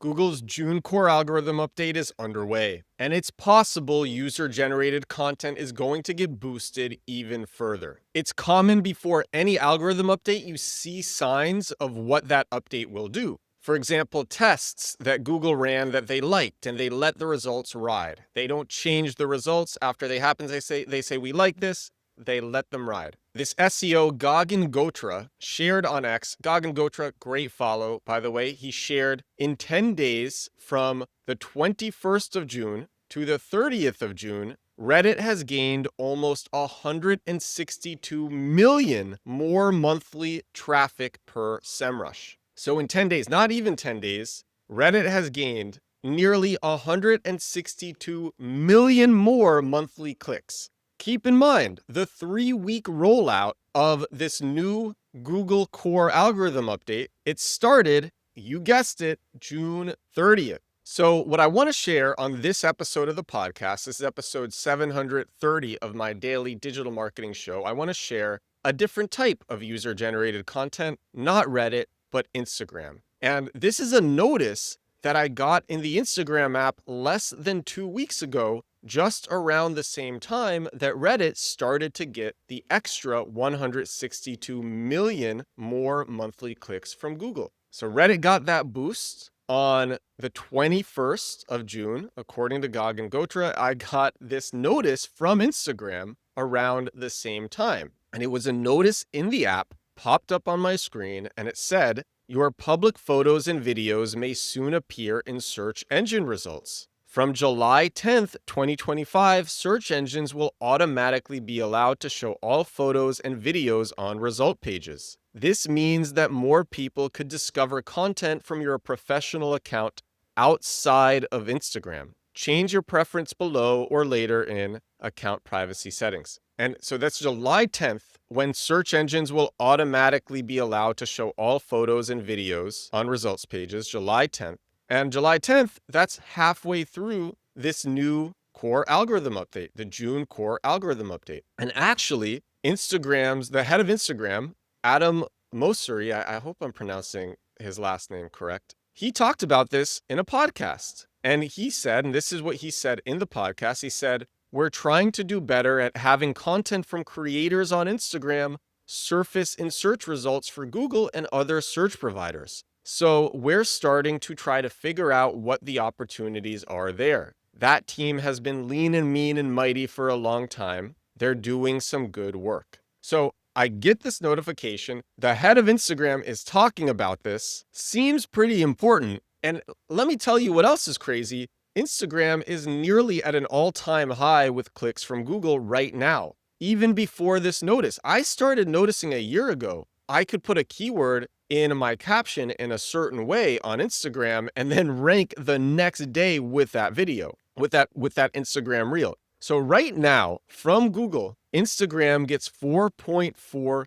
Google's June core algorithm update is underway, and it's possible user-generated content is going to get boosted even further. It's common before any algorithm update, you see signs of what that update will do. For example, tests that Google ran that they liked and they let the results ride. They don't change the results after they happen. They say we like this. They let them ride. This SEO Gagan Gotra shared on X. Gagan Gotra, great follow, by the way. He shared in 10 days from the 21st of June to the 30th of June, Reddit has gained almost 162 million more monthly traffic per SEMrush. So in 10 days, not even 10 days, Reddit has gained nearly 162 million more monthly clicks. Keep in mind, the 3-week rollout of this new Google core algorithm update, it started, you guessed it, June 30th. So what I want to share on this episode of the podcast, this is episode 730 of my daily digital marketing show, I want to share a different type of user-generated content, not Reddit, but Instagram. And this is a notice that I got in the Instagram app less than 2 weeks ago, just around the same time that Reddit started to get the extra 162 million more monthly clicks from Google. So Reddit got that boost on the 21st of June, according to Gagan Gotra. I got this notice from Instagram around the same time. And it was a notice in the app, popped up on my screen, and it said, "Your public photos and videos may soon appear in search engine results. From July 10th, 2025, search engines will automatically be allowed to show all photos and videos on result pages. This means that more people could discover content from your professional account outside of Instagram. Change your preference below or later in account privacy settings." And so that's July 10th, when search engines will automatically be allowed to show all photos and videos on results pages, July 10th. And July 10th, that's halfway through this new core algorithm update, the June core algorithm update. And actually, the head of Instagram, Adam Mosseri, I hope I'm pronouncing his last name correct, he talked about this in a podcast. And he said, and this is what he said in the podcast, he said, "We're trying to do better at having content from creators on Instagram surface in search results for Google and other search providers. So we're starting to try to figure out what the opportunities are there. That team has been lean and mean and mighty for a long time. They're doing some good work." So I get this notification. The head of Instagram is talking about this. Seems pretty important. And let me tell you what else is crazy. Instagram is nearly at an all-time high with clicks from Google right now. Even before this notice, I started noticing a year ago, I could put a keyword in my caption in a certain way on Instagram and then rank the next day with that video, with that Instagram reel. So right now, from Google, Instagram gets 4.4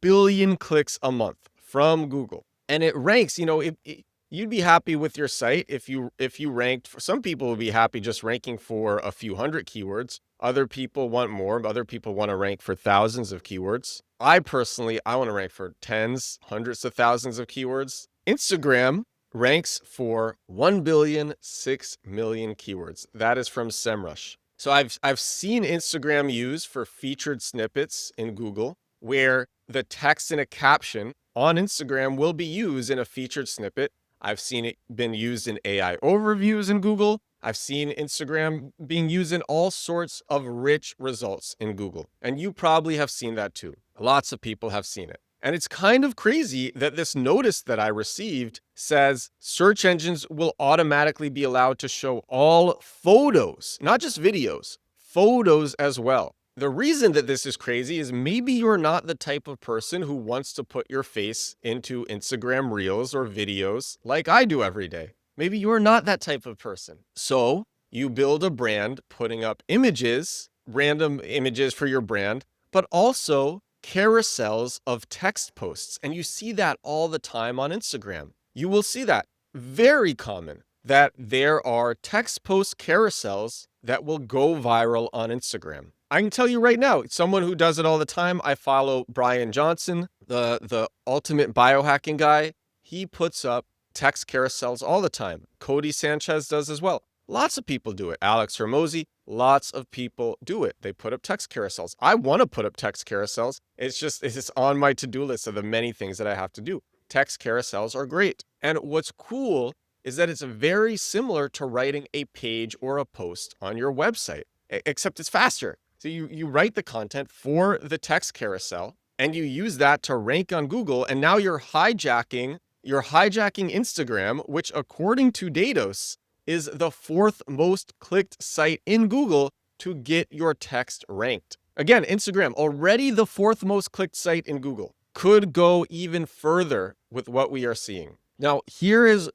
billion clicks a month from Google. And it ranks, you'd be happy with your site if you ranked. For some people would be happy just ranking for a few hundred keywords. Other people want more. Other people want to rank for thousands of keywords. I want to rank for tens, hundreds of thousands of keywords. Instagram ranks for 1,006,000,000 keywords. That is from SEMrush. So I've seen Instagram used for featured snippets in Google, where the text in a caption on Instagram will be used in a featured snippet. I've seen it been used in AI overviews in Google. I've seen Instagram being used in all sorts of rich results in Google. And you probably have seen that too. Lots of people have seen it. And it's kind of crazy that this notice that I received says search engines will automatically be allowed to show all photos, not just videos, photos as well. The reason that this is crazy is maybe you're not the type of person who wants to put your face into Instagram reels or videos like I do every day. Maybe you're not that type of person. So you build a brand putting up images, random images for your brand, but also carousels of text posts. And you see that all the time on Instagram. You will see that. Very common that there are text post carousels that will go viral on Instagram. I can tell you right now, someone who does it all the time, I follow Brian Johnson, the ultimate biohacking guy. He puts up text carousels all the time. Cody Sanchez does as well. Lots of people do it. Alex Hermosi, lots of people do it. They put up text carousels. I want to put up text carousels. It's on my to-do list of the many things that I have to do. Text carousels are great. And what's cool is that it's very similar to writing a page or a post on your website, except it's faster. So you write the content for the text carousel and you use that to rank on Google. And now you're hijacking Instagram, which according to Datos is the fourth most clicked site in Google to get your text ranked. Again, Instagram, already the fourth most clicked site in Google, could go even further with what we are seeing. Now, here is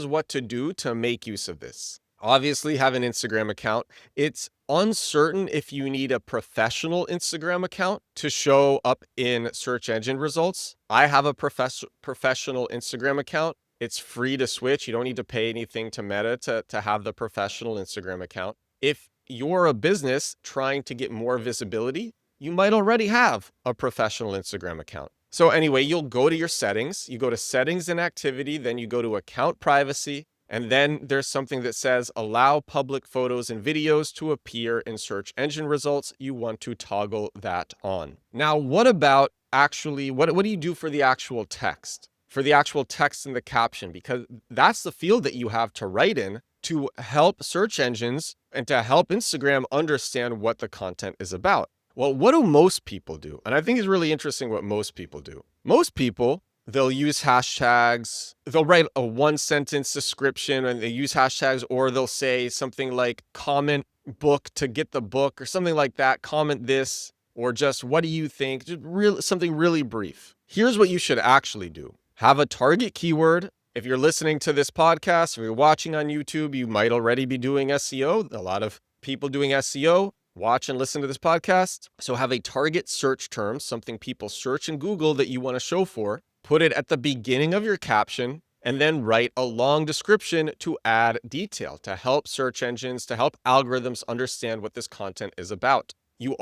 what to do to make use of this. Obviously, have an Instagram account. It's uncertain if you need a professional Instagram account to show up in search engine results. I have a professional Instagram account. It's free to switch. You don't need to pay anything to Meta to have the professional Instagram account. If you're a business trying to get more visibility, you might already have a professional Instagram account. So anyway, you'll go to your settings, you go to settings and activity, then you go to account privacy, and then there's something that says allow public photos and videos to appear in search engine results. You want to toggle that on. Now, what about actually, what do you do for the actual text? For the actual text in the caption, because that's the field that you have to write in to help search engines and to help Instagram understand what the content is about. Well, what do most people do? And I think it's really interesting what most people do. Most people, they'll use hashtags, they'll write a one-sentence description and they use hashtags, or they'll say something like comment book to get the book or something like that, comment this, or just what do you think? Just something really brief. Here's what you should actually do. Have a target keyword. If you're listening to this podcast, or you're watching on YouTube, you might already be doing SEO. A lot of people doing SEO watch and listen to this podcast. So have a target search term, something people search in Google that you want to show for. Put it at the beginning of your caption, and then write a long description to add detail, to help search engines, to help algorithms understand what this content is about. You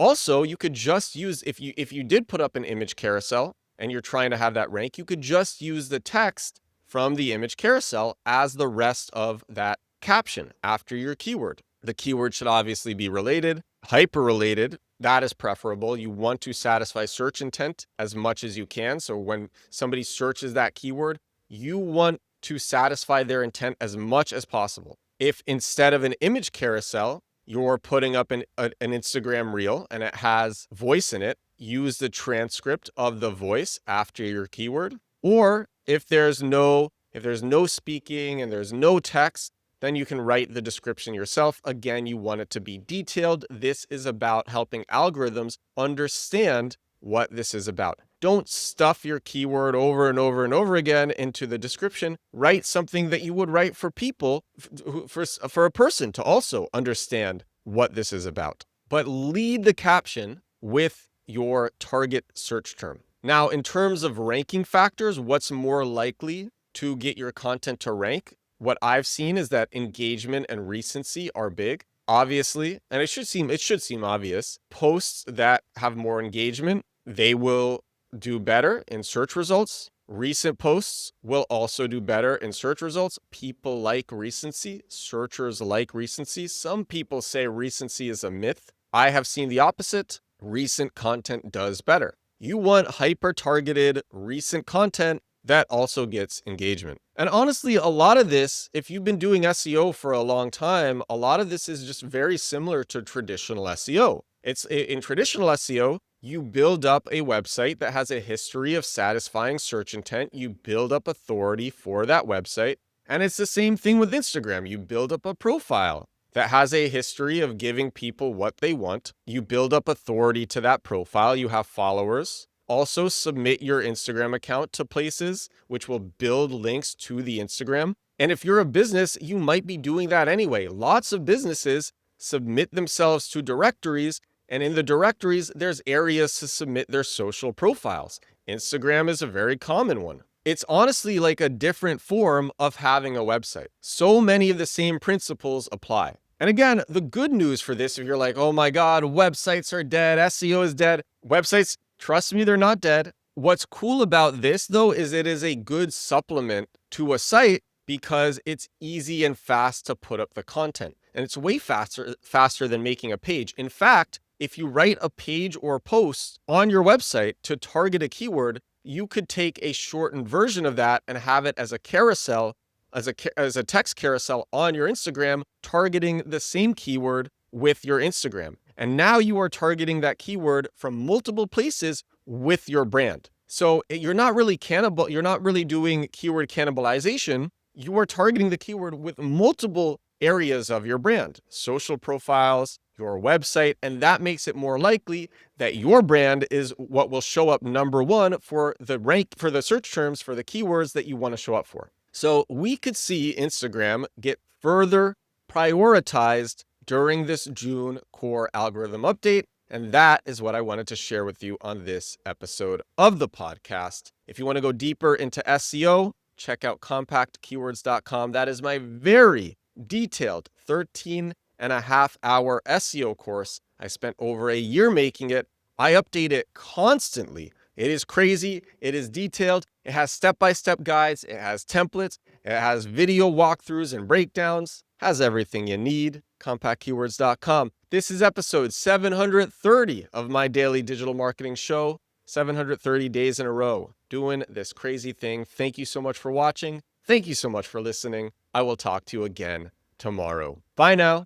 could just use, if you did put up an image carousel and you're trying to have that rank, you could just use the text from the image carousel as the rest of that caption after your keyword. The keyword should obviously be related, hyper-related. That is preferable. You want to satisfy search intent as much as you can. So when somebody searches that keyword, you want to satisfy their intent as much as possible. If instead of an image carousel, you're putting up an Instagram reel and it has voice in it, use the transcript of the voice after your keyword. Or if there's no speaking and there's no text, then you can write the description yourself. Again, you want it to be detailed. This is about helping algorithms understand what this is about. Don't stuff your keyword over and over and over again into the description. Write something that you would write for people, for a person to also understand what this is about. But lead the caption with your target search term. Now, in terms of ranking factors, what's more likely to get your content to rank? What I've seen is that engagement and recency are big. Obviously, and it should seem obvious, posts that have more engagement, they will do better in search results. Recent posts will also do better in search results. People like recency. Searchers like recency. Some people say recency is a myth. I have seen the opposite. Recent content does better. You want hyper-targeted recent content that also gets engagement. And honestly, a lot of this, if you've been doing SEO for a long time, a lot of this is just very similar to traditional SEO. It's in traditional SEO, you build up a website that has a history of satisfying search intent. You build up authority for that website. And it's the same thing with Instagram. You build up a profile that has a history of giving people what they want. You build up authority to that profile. You have followers. Also submit your Instagram account to places which will build links to the Instagram. And if you're a business, you might be doing that anyway. Lots of businesses submit themselves to directories, and in the directories, there's areas to submit their social profiles. Instagram is a very common one. It's honestly like a different form of having a website. So many of the same principles apply. And again, the good news for this, if you're like, oh my God, websites are dead, SEO is dead, websites, trust me, they're not dead. What's cool about this, though, is it is a good supplement to a site because it's easy and fast to put up the content. And it's way faster than making a page. In fact, if you write a page or post on your website to target a keyword, you could take a shortened version of that and have it as a carousel, as a text carousel on your Instagram, targeting the same keyword with your Instagram. And now you are targeting that keyword from multiple places with your brand. So you're not really doing keyword cannibalization. You are targeting the keyword with multiple areas of your brand, social profiles, your website, and that makes it more likely that your brand is what will show up number one for the search terms for the keywords that you want to show up for. So we could see Instagram get further prioritized during this June core algorithm update. And that is what I wanted to share with you on this episode of the podcast. If you want to go deeper into SEO, check out compactkeywords.com. That is my very detailed 13.5-hour SEO course. I spent over a year making it. I update it constantly. It is crazy. It is detailed. It has step-by-step guides. It has templates. It has video walkthroughs and breakdowns. Has everything you need. Compactkeywords.com. This is episode 730 of my daily digital marketing show. 730 days in a row doing this crazy thing. Thank you so much for watching. Thank you so much for listening. I will talk to you again tomorrow. Bye now.